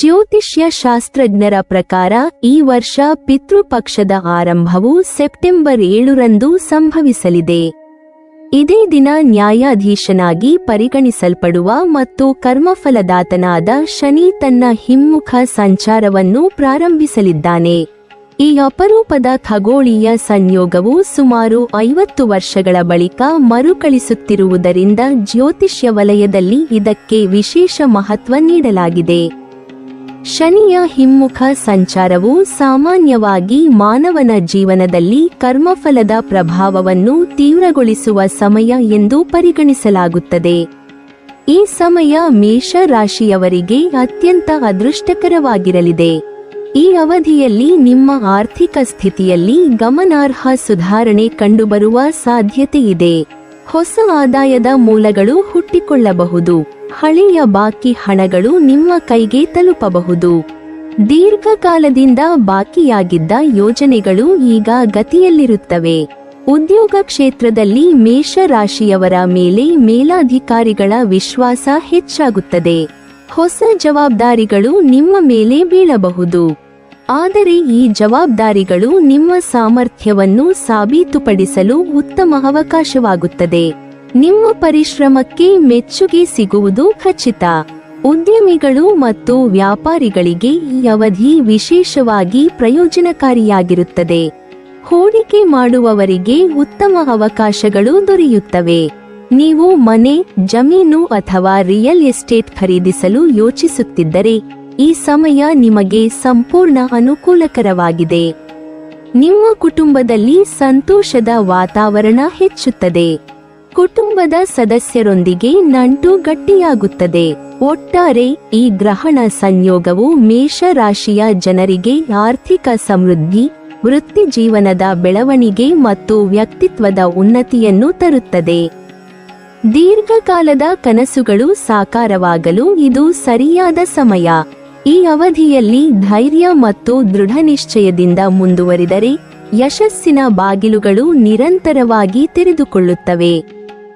ಜ್ಯೋತಿಷ್ಯ ಶಾಸ್ತ್ರಜ್ಞರ ಪ್ರಕಾರ ಈ ವರ್ಷ ಪಿತೃಪಕ್ಷದ ಆರಂಭವು ಸೆಪ್ಟೆಂಬರ್ 7ರಂದು ಸಂಭವಿಸಲಿದೆ. ಇದೇ ದಿನ ನ್ಯಾಯಾಧೀಶನಾಗಿ ಪರಿಗಣಿಸಲ್ಪಡುವ ಮತ್ತು ಕರ್ಮಫಲದಾತನಾದ ಶನಿ ತನ್ನ ಹಿಮ್ಮುಖ ಸಂಚಾರವನ್ನು ಪ್ರಾರಂಭಿಸಲಿದ್ದಾನೆ. ಈ ಅಪರೂಪದ ಖಗೋಳೀಯ ಸಂಯೋಗವು ಸುಮಾರು 50 ವರ್ಷಗಳ ಬಳಿಕ ಮರುಕಳಿಸುತ್ತಿರುವುದರಿಂದ ಜ್ಯೋತಿಷ್ಯ ವಲಯದಲ್ಲಿ ಇದಕ್ಕೆ ವಿಶೇಷ ಮಹತ್ವ ನೀಡಲಾಗಿದೆ. ಶನಿಯ ಹಿಮ್ಮುಖ ಸಂಚಾರವು ಸಾಮಾನ್ಯವಾಗಿ ಮಾನವನ ಜೀವನದಲ್ಲಿ ಕರ್ಮಫಲದ ಪ್ರಭಾವವನ್ನು ತೀವ್ರಗೊಳಿಸುವ ಸಮಯ ಎಂದು ಪರಿಗಣಿಸಲಾಗುತ್ತದೆ. ಈ ಸಮಯ ಮೇಷ ರಾಶಿಯವರಿಗೆ ಅತ್ಯಂತ ಅದೃಷ್ಟಕರವಾಗಿರಲಿದೆ. ಈ ಅವಧಿಯಲ್ಲಿ ನಿಮ್ಮ ಆರ್ಥಿಕ ಸ್ಥಿತಿಯಲ್ಲಿ ಗಮನಾರ್ಹ ಸುಧಾರಣೆ ಕಂಡುಬರುವ ಸಾಧ್ಯತೆಯಿದೆ. ಹೊಸ ಆದಾಯದ ಮೂಲಗಳು ಹುಟ್ಟಿಕೊಳ್ಳಬಹುದು. ಹಳೆಯ ಬಾಕಿ ಹಣಗಳು ನಿಮ್ಮ ಕೈಗೆ ತಲುಪಬಹುದು. ದೀರ್ಘಕಾಲದಿಂದ ಬಾಕಿಯಾಗಿದ್ದ ಯೋಜನೆಗಳು ಈಗ ಗತಿಯಲ್ಲಿರುತ್ತವೆ. ಉದ್ಯೋಗ ಕ್ಷೇತ್ರದಲ್ಲಿ ಮೇಷ ರಾಶಿಯವರ ಮೇಲೆ ಮೇಲಾಧಿಕಾರಿಗಳ ವಿಶ್ವಾಸ ಹೆಚ್ಚಾಗುತ್ತದೆ. ಹೊಸ ಜವಾಬ್ದಾರಿಗಳು ನಿಮ್ಮ ಮೇಲೆ ಬೀಳಬಹುದು. ಆದರೆ ಈ ಜವಾಬ್ದಾರಿಗಳು ನಿಮ್ಮ ಸಾಮರ್ಥ್ಯವನ್ನು ಸಾಬೀತುಪಡಿಸಲು ಉತ್ತಮ ಅವಕಾಶವಾಗುತ್ತದೆ. ನಿಮ್ಮ ಪರಿಶ್ರಮಕ್ಕೆ ಮೆಚ್ಚುಗೆ ಸಿಗುವುದು ಖಚಿತ. ಉದ್ಯಮಿಗಳು ಮತ್ತು ವ್ಯಾಪಾರಿಗಳಿಗೆ ಈ ಅವಧಿ ವಿಶೇಷವಾಗಿ ಪ್ರಯೋಜನಕಾರಿಯಾಗಿರುತ್ತದೆ. ಹೂಡಿಕೆ ಮಾಡುವವರಿಗೆ ಉತ್ತಮ ಅವಕಾಶಗಳು ದೊರೆಯುತ್ತವೆ. ನೀವು ಮನೆ, ಜಮೀನು ಅಥವಾ ರಿಯಲ್ ಎಸ್ಟೇಟ್ ಖರೀದಿಸಲು ಯೋಚಿಸುತ್ತಿದ್ದರೆ ಈ ಸಮಯ ನಿಮಗೆ ಸಂಪೂರ್ಣ ಅನುಕೂಲಕರವಾಗಿದೆ. ನಿಮ್ಮ ಕುಟುಂಬದಲ್ಲಿ ಸಂತೋಷದ ವಾತಾವರಣ ಹೆಚ್ಚುತ್ತದೆ. ಕುಟುಂಬದ ಸದಸ್ಯರೊಂದಿಗೆ ನಂಟು ಗಟ್ಟಿಯಾಗುತ್ತದೆ. ಒಟ್ಟಾರೆ ಈ ಗ್ರಹಣ ಸಂಯೋಗವು ಮೇಷ ರಾಶಿಯ ಜನರಿಗೆ ಆರ್ಥಿಕ ಸಮೃದ್ಧಿ, ವೃತ್ತಿ ಜೀವನದ ಬೆಳವಣಿಗೆ ಮತ್ತು ವ್ಯಕ್ತಿತ್ವದ ಉನ್ನತಿಯನ್ನು ತರುತ್ತದೆ. ದೀರ್ಘಕಾಲದ ಕನಸುಗಳು ಸಾಕಾರವಾಗಲು ಇದು ಸರಿಯಾದ ಸಮಯ. ಈ ಅವಧಿಯಲ್ಲಿ ಧೈರ್ಯ ಮತ್ತು ದೃಢನಿಶ್ಚಯದಿಂದ ಮುಂದುವರಿದರೆ ಯಶಸ್ಸಿನ ಬಾಗಿಲುಗಳು ನಿರಂತರವಾಗಿ ತೆರೆದುಕೊಳ್ಳುತ್ತವೆ.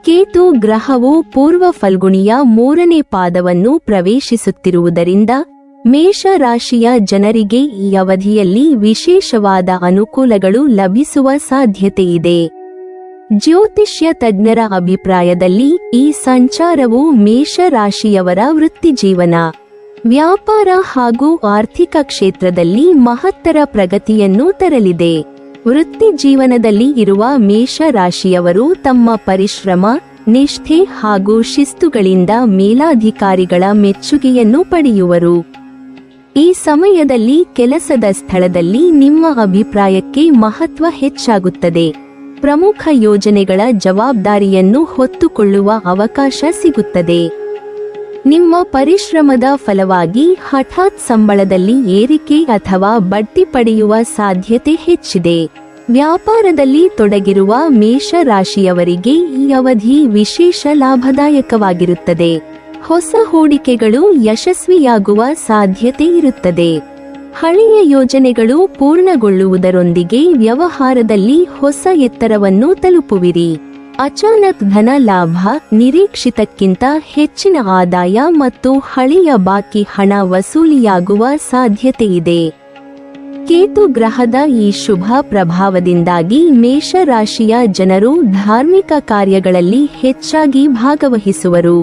ಕೇತು ಗ್ರಹವು ಪೂರ್ವ ಫಲ್ಗುಣಿಯ 3ನೇ ಪಾದವನ್ನು ಪ್ರವೇಶಿಸುತ್ತಿರುವುದರಿಂದ ಮೇಷ ರಾಶಿಯ ಜನರಿಗೆ ಈ ಅವಧಿಯಲ್ಲಿ ವಿಶೇಷವಾದ ಅನುಕೂಲಗಳು ಲಭಿಸುವ ಸಾಧ್ಯತೆಯಿದೆ. ಜ್ಯೋತಿಷ್ಯ ತಜ್ಞರ ಅಭಿಪ್ರಾಯದಲ್ಲಿ ಈ ಸಂಚಾರವು ಮೇಷ ರಾಶಿಯವರ ವೃತ್ತಿಜೀವನ, ವ್ಯಾಪಾರ ಹಾಗೂ ಆರ್ಥಿಕ ಕ್ಷೇತ್ರದಲ್ಲಿ ಮಹತ್ತರ ಪ್ರಗತಿಯನ್ನು ತರಲಿದೆ. ವೃತ್ತಿ ಜೀವನದಲ್ಲಿ ಇರುವ ಮೇಷ ರಾಶಿಯವರು ತಮ್ಮ ಪರಿಶ್ರಮ, ನಿಷ್ಠೆ ಹಾಗೂ ಶಿಸ್ತುಗಳಿಂದ ಮೇಲಾಧಿಕಾರಿಗಳ ಮೆಚ್ಚುಗೆಯನ್ನು ಪಡೆಯುವರು. ಈ ಸಮಯದಲ್ಲಿ ಕೆಲಸದ ಸ್ಥಳದಲ್ಲಿ ನಿಮ್ಮ ಅಭಿಪ್ರಾಯಕ್ಕೆ ಮಹತ್ವ ಹೆಚ್ಚಾಗುತ್ತದೆ. ಪ್ರಮುಖ ಯೋಜನೆಗಳ ಜವಾಬ್ದಾರಿಯನ್ನು ಹೊತ್ತುಕೊಳ್ಳುವ ಅವಕಾಶ ಸಿಗುತ್ತದೆ. ನಿಮ್ಮ ಪರಿಶ್ರಮದ ಫಲವಾಗಿ ಹಠಾತ್ ಸಂಬಳದಲ್ಲಿ ಏರಿಕೆ ಅಥವಾ ಬಡ್ತಿ ಪಡೆಯುವ ಸಾಧ್ಯತೆ ಹೆಚ್ಚಿದೆ. ವ್ಯಾಪಾರದಲ್ಲಿ ತೊಡಗಿರುವ ಮೇಷ ರಾಶಿಯವರಿಗೆ ಈ ಅವಧಿ ವಿಶೇಷ ಲಾಭದಾಯಕವಾಗಿರುತ್ತದೆ. ಹೊಸ ಹೂಡಿಕೆಗಳು ಯಶಸ್ವಿಯಾಗುವ ಸಾಧ್ಯತೆ ಇರುತ್ತದೆ. ಹಳೆಯ ಯೋಜನೆಗಳು ಪೂರ್ಣಗೊಳ್ಳುವುದರೊಂದಿಗೆ ವ್ಯವಹಾರದಲ್ಲಿ ಹೊಸ ಎತ್ತರವನ್ನು ತಲುಪುವಿರಿ. ಅಚಾನಕ್ ಧನ ಲಾಭ, ನಿರೀಕ್ಷಿತಕ್ಕಿಂತ ಹೆಚ್ಚಿನ ಆದಾಯ ಮತ್ತು ಹಳೆಯ ಬಾಕಿ ಹಣ ವಸೂಲಿಯಾಗುವ ಸಾಧ್ಯತೆಯಿದೆ. ಕೇತು ಗ್ರಹದ ಈ ಶುಭ ಪ್ರಭಾವದಿಂದಾಗಿ ಮೇಷ ರಾಶಿಯ ಜನರು ಧಾರ್ಮಿಕ ಕಾರ್ಯಗಳಲ್ಲಿ ಹೆಚ್ಚಾಗಿ ಭಾಗವಹಿಸುವರು.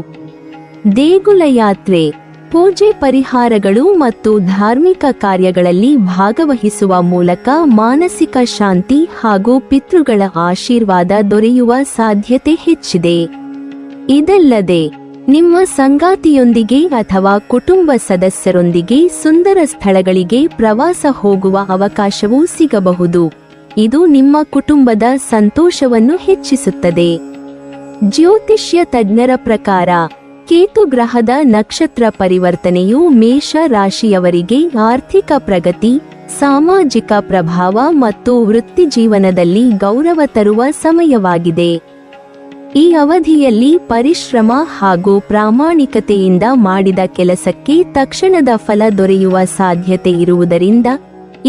ದೇಗುಲ ಯಾತ್ರೆ, ಪೂಜೆ ಪರಿಹಾರಗಳು ಮತ್ತು ಧಾರ್ಮಿಕ ಕಾರ್ಯಗಳಲ್ಲಿ ಭಾಗವಹಿಸುವ ಮೂಲಕ ಮಾನಸಿಕ ಶಾಂತಿ ಹಾಗೂ ಪಿತೃಗಳ ಆಶೀರ್ವಾದ ದೊರೆಯುವ ಸಾಧ್ಯತೆ ಹೆಚ್ಚಿದೆ. ಇದಲ್ಲದೆ ನಿಮ್ಮ ಸಂಗಾತಿಯೊಂದಿಗೆ ಅಥವಾ ಕುಟುಂಬ ಸದಸ್ಯರೊಂದಿಗೆ ಸುಂದರ ಸ್ಥಳಗಳಿಗೆ ಪ್ರವಾಸ ಹೋಗುವ ಅವಕಾಶವೂ ಸಿಗಬಹುದು. ಇದು ನಿಮ್ಮ ಕುಟುಂಬದ ಸಂತೋಷವನ್ನು ಹೆಚ್ಚಿಸುತ್ತದೆ. ಜ್ಯೋತಿಷ್ಯ ತಜ್ಞರ ಪ್ರಕಾರ ಕೇತು ಗ್ರಹದ ನಕ್ಷತ್ರ ಪರಿವರ್ತನೆಯು ಮೇಷ ರಾಶಿಯವರಿಗೆ ಆರ್ಥಿಕ ಪ್ರಗತಿ, ಸಾಮಾಜಿಕ ಪ್ರಭಾವ ಮತ್ತು ವೃತ್ತಿಜೀವನದಲ್ಲಿ ಗೌರವ ತರುವ ಸಮಯವಾಗಿದೆ. ಈ ಅವಧಿಯಲ್ಲಿ ಪರಿಶ್ರಮ ಹಾಗೂ ಪ್ರಾಮಾಣಿಕತೆಯಿಂದ ಮಾಡಿದ ಕೆಲಸಕ್ಕೆ ತಕ್ಷಣದ ಫಲ ದೊರೆಯುವ ಸಾಧ್ಯತೆ ಇರುವುದರಿಂದ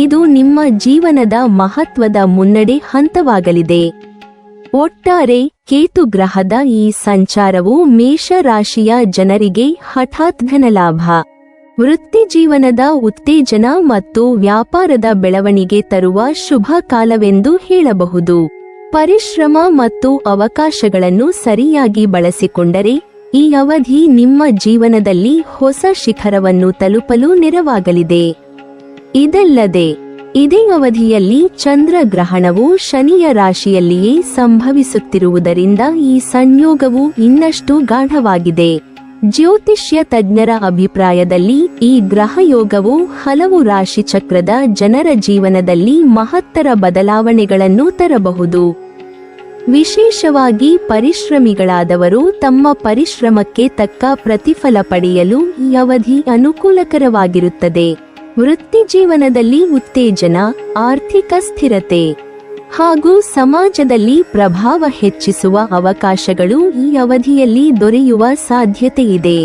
ಇದು ನಿಮ್ಮ ಜೀವನದ ಮಹತ್ವದ ಮುನ್ನಡೆ ಹಂತವಾಗಲಿದೆ. ಒಟ್ಟಾರೆ ಕೇತು ಗ್ರಹದ ಈ ಸಂಚಾರವು ಮೇಷ ರಾಶಿಯ ಜನರಿಗೆ ಹಠಾತ್ ಧನಲಾಭ, ವೃತ್ತಿಜೀವನದ ಉತ್ತೇಜನ ಮತ್ತು ವ್ಯಾಪಾರದ ಬೆಳವಣಿಗೆ ತರುವ ಶುಭ ಕಾಲವೆಂದು ಹೇಳಬಹುದು. ಪರಿಶ್ರಮ ಮತ್ತು ಅವಕಾಶಗಳನ್ನು ಸರಿಯಾಗಿ ಬಳಸಿಕೊಂಡರೆ ಈ ಅವಧಿ ನಿಮ್ಮ ಜೀವನದಲ್ಲಿ ಹೊಸ ಶಿಖರವನ್ನು ತಲುಪಲು ನೆರವಾಗಲಿದೆ. ಇದಲ್ಲದೆ ಇದೇ ಅವಧಿಯಲ್ಲಿ ಚಂದ್ರಗ್ರಹಣವು ಶನಿಯ ರಾಶಿಯಲ್ಲಿಯೇ ಸಂಭವಿಸುತ್ತಿರುವುದರಿಂದ ಈ ಸಂಯೋಗವು ಇನ್ನಷ್ಟು ಗಾಢವಾಗಿದೆ. ಜ್ಯೋತಿಷ್ಯ ತಜ್ಞರ ಅಭಿಪ್ರಾಯದಲ್ಲಿ ಈ ಗ್ರಹಯೋಗವು ಹಲವು ರಾಶಿಚಕ್ರದ ಜನರ ಜೀವನದಲ್ಲಿ ಮಹತ್ತರ ಬದಲಾವಣೆಗಳನ್ನು ತರಬಹುದು. ವಿಶೇಷವಾಗಿ ಪರಿಶ್ರಮಿಗಳಾದವರು ತಮ್ಮ ಪರಿಶ್ರಮಕ್ಕೆ ತಕ್ಕ ಪ್ರತಿಫಲ ಪಡೆಯಲು ಈ ಅವಧಿ ಅನುಕೂಲಕರವಾಗಿರುತ್ತದೆ. ವೃತ್ತಿಜೀವನದಲ್ಲಿ ಉತ್ತೇಜನ, ಆರ್ಥಿಕ ಸ್ಥಿರತೆ ಹಾಗೂ ಸಮಾಜದಲ್ಲಿ ಪ್ರಭಾವ ಹೆಚ್ಚಿಸುವ ಅವಕಾಶಗಳು ಈ ಅವಧಿಯಲ್ಲಿ ದೊರೆಯುವ ಸಾಧ್ಯತೆಯಿದೆ.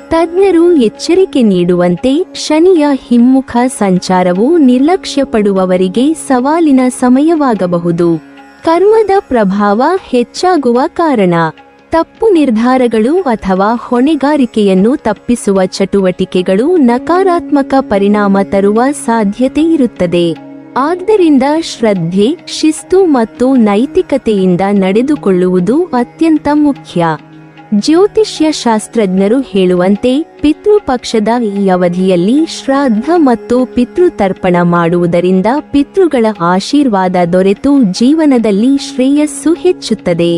ತಜ್ಞರು ಎಚ್ಚರಿಕೆ ನೀಡುವಂತೆ ಶನಿಯ ಹಿಮ್ಮುಖ ಸಂಚಾರವು ನಿರ್ಲಕ್ಷ್ಯ ಪಡುವವರಿಗೆ ಸವಾಲಿನ ಸಮಯವಾಗಬಹುದು. ಕರ್ಮದ ಪ್ರಭಾವ ಹೆಚ್ಚಾಗುವ ಕಾರಣ ತಪ್ಪು ನಿರ್ಧಾರಗಳು ಅಥವಾ ಹೊಣೆಗಾರಿಕೆಯನ್ನು ತಪ್ಪಿಸುವ ಚಟುವಟಿಕೆಗಳು ನಕಾರಾತ್ಮಕ ಪರಿಣಾಮ ತರುವ ಸಾಧ್ಯತೆ ಇರುತ್ತದೆ. ಆದ್ದರಿಂದ ಶ್ರದ್ಧೆ, ಶಿಸ್ತು ಮತ್ತು ನೈತಿಕತೆಯಿಂದ ನಡೆದುಕೊಳ್ಳುವುದು ಅತ್ಯಂತ ಮುಖ್ಯ. ಜ್ಯೋತಿಷ್ಯ ಶಾಸ್ತ್ರಜ್ಞರು ಹೇಳುವಂತೆ ಪಿತೃಪಕ್ಷದ ಈ ಅವಧಿಯಲ್ಲಿ ಶ್ರಾದ್ದ ಮತ್ತು ಪಿತೃತರ್ಪಣ ಮಾಡುವುದರಿಂದ ಪಿತೃಗಳ ಆಶೀರ್ವಾದ ದೊರೆತು ಜೀವನದಲ್ಲಿ ಶ್ರೇಯಸ್ಸು ಹೆಚ್ಚುತ್ತದೆ.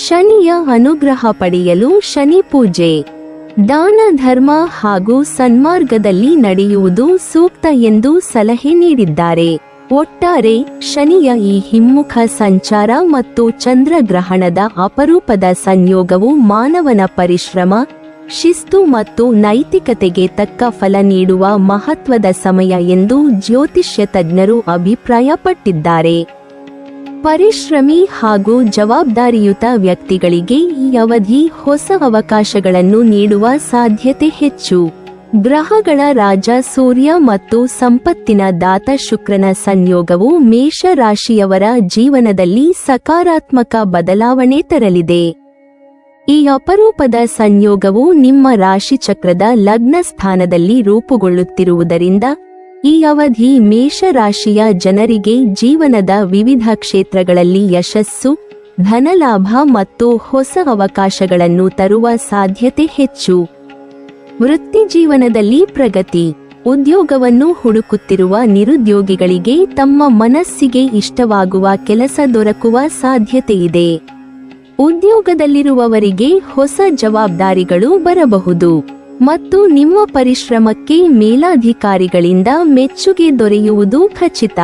ಶನಿಯ ಅನುಗ್ರಹ ಪಡೆಯಲು ಶನಿ ಪೂಜೆ, ದಾನ ಧರ್ಮ ಹಾಗೂ ಸನ್ಮಾರ್ಗದಲ್ಲಿ ನಡೆಯುವುದು ಸೂಕ್ತ ಎಂದು ಸಲಹೆ ನೀಡಿದ್ದಾರೆ. ಒಟ್ಟಾರೆ ಶನಿಯ ಈ ಹಿಮ್ಮುಖ ಸಂಚಾರ ಮತ್ತು ಚಂದ್ರಗ್ರಹಣದ ಅಪರೂಪದ ಸಂಯೋಗವು ಮಾನವನ ಪರಿಶ್ರಮ, ಶಿಸ್ತು ಮತ್ತು ನೈತಿಕತೆಗೆ ತಕ್ಕ ಫಲ ನೀಡುವ ಮಹತ್ವದ ಸಮಯ ಎಂದು ಜ್ಯೋತಿಷ್ಯ ತಜ್ಞರು ಅಭಿಪ್ರಾಯಪಟ್ಟಿದ್ದಾರೆ. ಪರಿಶ್ರಮಿ ಹಾಗೂ ಜವಾಬ್ದಾರಿಯುತ ವ್ಯಕ್ತಿಗಳಿಗೆ ಈ ಅವಧಿ ಹೊಸ ಅವಕಾಶಗಳನ್ನು ನೀಡುವ ಸಾಧ್ಯತೆ ಹೆಚ್ಚು. ಗ್ರಹಗಳ ರಾಜ ಸೂರ್ಯ ಮತ್ತು ಸಂಪತ್ತಿನ ದಾತ ಶುಕ್ರನ ಸಂಯೋಗವು ಮೇಷ ರಾಶಿಯವರ ಜೀವನದಲ್ಲಿ ಸಕಾರಾತ್ಮಕ ಬದಲಾವಣೆ ತರಲಿದೆ. ಈ ಅಪರೂಪದ ಸಂಯೋಗವು ನಿಮ್ಮ ರಾಶಿಚಕ್ರದ ಲಗ್ನ ಸ್ಥಾನದಲ್ಲಿ ರೂಪುಗೊಳ್ಳುತ್ತಿರುವುದರಿಂದ ಈ ಅವಧಿ ಮೇಷರಾಶಿಯ ಜನರಿಗೆ ಜೀವನದ ವಿವಿಧ ಕ್ಷೇತ್ರಗಳಲ್ಲಿ ಯಶಸ್ಸು, ಧನಲಾಭ ಮತ್ತು ಹೊಸ ಅವಕಾಶಗಳನ್ನು ತರುವ ಸಾಧ್ಯತೆ ಹೆಚ್ಚು. ವೃತ್ತಿಜೀವನದಲ್ಲಿ ಪ್ರಗತಿ, ಉದ್ಯೋಗವನ್ನು ಹುಡುಕುತ್ತಿರುವ ನಿರುದ್ಯೋಗಿಗಳಿಗೆ ತಮ್ಮ ಮನಸ್ಸಿಗೆ ಇಷ್ಟವಾಗುವ ಕೆಲಸ ದೊರಕುವ ಸಾಧ್ಯತೆಯಿದೆ. ಉದ್ಯೋಗದಲ್ಲಿರುವವರಿಗೆ ಹೊಸ ಜವಾಬ್ದಾರಿಗಳು ಬರಬಹುದು ಮತ್ತು ನಿಮ್ಮ ಪರಿಶ್ರಮಕ್ಕೆ ಮೇಲಾಧಿಕಾರಿಗಳಿಂದ ಮೆಚ್ಚುಗೆ ದೊರೆಯುವುದು ಖಚಿತ.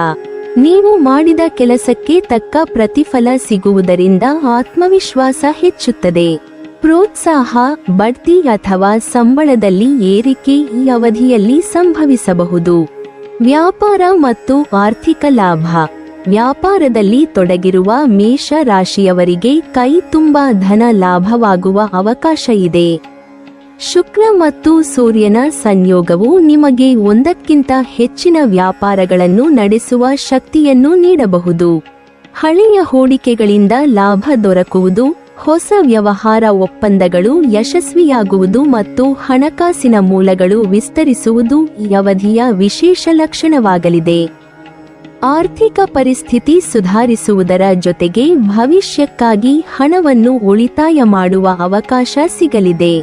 ನೀವು ಮಾಡಿದ ಕೆಲಸಕ್ಕೆ ತಕ್ಕ ಪ್ರತಿಫಲ ಸಿಗುವುದರಿಂದ ಆತ್ಮವಿಶ್ವಾಸ ಹೆಚ್ಚುತ್ತದೆ. ಪ್ರೋತ್ಸಾಹ, ಬಡ್ತಿ ಅಥವಾ ಸಂಬಳದಲ್ಲಿ ಏರಿಕೆ ಈ ಅವಧಿಯಲ್ಲಿ ಸಂಭವಿಸಬಹುದು. ವ್ಯಾಪಾರ ಮತ್ತು ಆರ್ಥಿಕ ಲಾಭ, ವ್ಯಾಪಾರದಲ್ಲಿ ತೊಡಗಿರುವ ಮೇಷ ರಾಶಿಯವರಿಗೆ ಕೈ ತುಂಬ ಧನ ಲಾಭವಾಗುವ ಅವಕಾಶ ಇದೆ. ಶುಕ್ರ ಮತ್ತು ಸೂರ್ಯನ ಸಂಯೋಗವು ನಿಮಗೆ ಒಂದಕ್ಕಿಂತ ಹೆಚ್ಚಿನ ವ್ಯಾಪಾರಗಳನ್ನು ನಡೆಸುವ ಶಕ್ತಿಯನ್ನು ನೀಡಬಹುದು. ಹಳೆಯ ಹೂಡಿಕೆಗಳಿಂದ ಲಾಭ ದೊರಕುವುದು, ಹೊಸ ವ್ಯವಹಾರ ಒಪ್ಪಂದಗಳು ಯಶಸ್ವಿಯಾಗುವುದು ಮತ್ತು ಹಣಕಾಸಿನ ಮೂಲಗಳು ವಿಸ್ತರಿಸುವುದು ಈ ಅವಧಿಯ ವಿಶೇಷ ಲಕ್ಷಣವಾಗಲಿದೆ. ಆರ್ಥಿಕ ಪರಿಸ್ಥಿತಿ ಸುಧಾರಿಸುವುದರ ಜೊತೆಗೆ ಭವಿಷ್ಯಕ್ಕಾಗಿ ಹಣವನ್ನು ಉಳಿತಾಯ ಮಾಡುವ ಅವಕಾಶ ಸಿಗಲಿದೆ.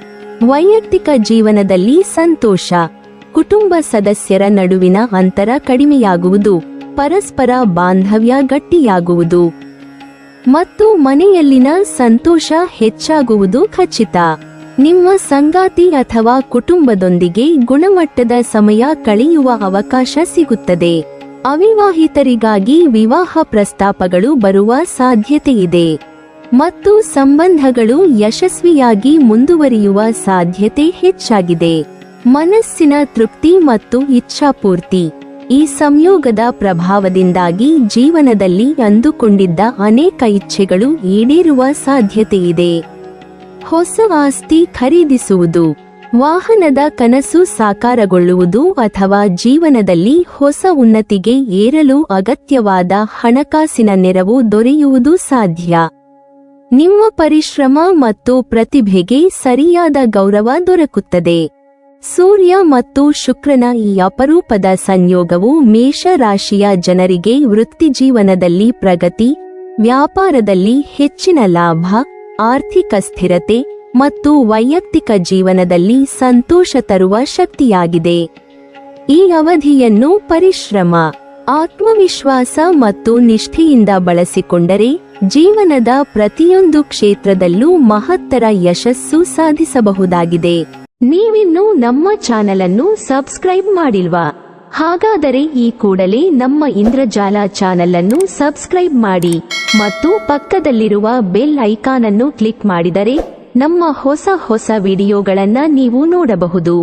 ವೈಯಕ್ತಿಕ ಜೀವನದಲ್ಲಿ ಸಂತೋಷ, ಕುಟುಂಬ ಸದಸ್ಯರ ನಡುವಿನ ಅಂತರ ಕಡಿಮೆಯಾಗುವುದು, ಪರಸ್ಪರ ಬಾಂಧವ್ಯ ಗಟ್ಟಿಯಾಗುವುದು ಮತ್ತು ಮನೆಯಲ್ಲಿನ ಸಂತೋಷ ಹೆಚ್ಚಾಗುವುದು ಖಚಿತ. ನಿಮ್ಮ ಸಂಗಾತಿ ಅಥವಾ ಕುಟುಂಬದೊಂದಿಗೆ ಗುಣಮಟ್ಟದ ಸಮಯ ಕಳೆಯುವ ಅವಕಾಶ ಸಿಗುತ್ತದೆ. ಅವಿವಾಹಿತರಿಗಾಗಿ ವಿವಾಹ ಪ್ರಸ್ತಾಪಗಳು ಬರುವ ಸಾಧ್ಯತೆಯಿದೆ ಮತ್ತು ಸಂಬಂಧಗಳು ಯಶಸ್ವಿಯಾಗಿ ಮುಂದುವರಿಯುವ ಸಾಧ್ಯತೆ ಹೆಚ್ಚಾಗಿದೆ. ಮನಸ್ಸಿನ ತೃಪ್ತಿ ಮತ್ತು ಇಚ್ಛಾಪೂರ್ತಿ, ಈ ಸಂಯೋಗದ ಪ್ರಭಾವದಿಂದಾಗಿ ಜೀವನದಲ್ಲಿ ಅಂದುಕೊಂಡಿದ್ದ ಅನೇಕ ಇಚ್ಛೆಗಳು ಈಡೇರುವ ಸಾಧ್ಯತೆಯಿದೆ. ಹೊಸ ಆಸ್ತಿ ಖರೀದಿಸುವುದು, ವಾಹನದ ಕನಸು ಸಾಕಾರಗೊಳ್ಳುವುದು ಅಥವಾ ಜೀವನದಲ್ಲಿ ಹೊಸ ಉನ್ನತಿಗೆ ಏರಲು ಅಗತ್ಯವಾದ ಹಣಕಾಸಿನ ನೆರವು ದೊರೆಯುವುದು ಸಾಧ್ಯ. ನಿಮ್ಮ ಪರಿಶ್ರಮ ಮತ್ತು ಪ್ರತಿಭೆಗೆ ಸರಿಯಾದ ಗೌರವ ದೊರಕುತ್ತದೆ. ಸೂರ್ಯ ಮತ್ತು ಶುಕ್ರನ ಈ ಅಪರೂಪದ ಸಂಯೋಗವು ಮೇಷ ರಾಶಿಯ ಜನರಿಗೆ ವೃತ್ತಿಜೀವನದಲ್ಲಿ ಪ್ರಗತಿ, ವ್ಯಾಪಾರದಲ್ಲಿ ಹೆಚ್ಚಿನ ಲಾಭ, ಆರ್ಥಿಕ ಸ್ಥಿರತೆ ಮತ್ತು ವೈಯಕ್ತಿಕ ಜೀವನದಲ್ಲಿ ಸಂತೋಷ ತರುವ ಶಕ್ತಿಯಾಗಿದೆ. ಈ ಅವಧಿಯನ್ನು ಪರಿಶ್ರಮ, ಆತ್ಮವಿಶ್ವಾಸ ಮತ್ತು ನಿಷ್ಠೆಯಿಂದ ಬಳಸಿಕೊಂಡರೆ ಜೀವನದ ಪ್ರತಿಯೊಂದು ಕ್ಷೇತ್ರದಲ್ಲೂ ಮಹತ್ತರ ಯಶಸ್ಸು ಸಾಧಿಸಬಹುದಾಗಿದೆ. ನೀವಿನ್ನೂ ನಮ್ಮ ಚಾನೆಲ್ ಅನ್ನು ಸಬ್ಸ್ಕ್ರೈಬ್ ಮಾಡಿಲ್ವಾ? ಹಾಗಾದರೆ ಈ ಕೂಡಲೇ ನಮ್ಮ ಇಂದ್ರಜಾಲ ಚಾನೆಲ್ ಅನ್ನು ಸಬ್ಸ್ಕ್ರೈಬ್ ಮಾಡಿ ಮತ್ತು ಪಕ್ಕದಲ್ಲಿರುವ ಬೆಲ್ ಐಕಾನ್ ಅನ್ನು ಕ್ಲಿಕ್ ಮಾಡಿದರೆ ನಮ್ಮ ಹೊಸ ವಿಡಿಯೋಗಳನ್ನು ನೀವು ನೋಡಬಹುದು.